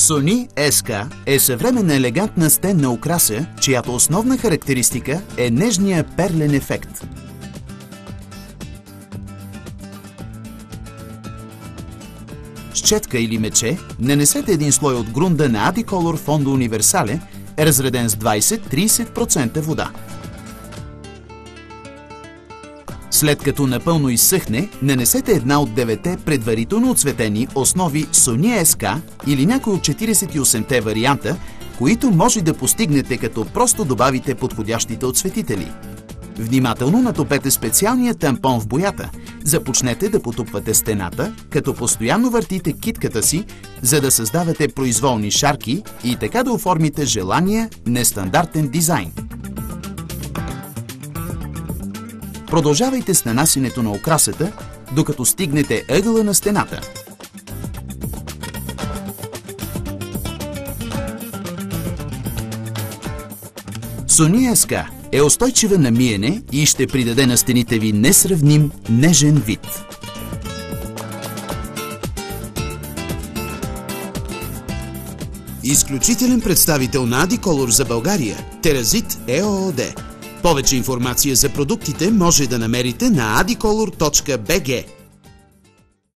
Sony SK е съвременна елегантна стенна украса, чиято основна характеристика е нежния перлен ефект. С четка или мече нанесете един слой от грунда на Adicolor Fondo Universale, разреден с 20-30% вода. След като напълно изсъхне, нанесете една от 9-те предварително отцветени основи Sony SK или някой от 48-те варианта, които може да постигнете като просто добавите подходящите отцветители. Внимателно натопете специалния тампон в боята. Започнете да потупвате стената, като постоянно въртите китката си, за да създавате произволни шарки и така да оформите желания нестандартен дизайн. Продължавайте с нанасянето на украсата, докато стигнете ъгъла на стената. Sony SK е устойчива на миене и ще придаде на стените ви несравним, нежен вид. Изключителен представител на Adicolor за България – Теразит ЕООД. Повече информация за продуктите може да намерите на adicolor.bg.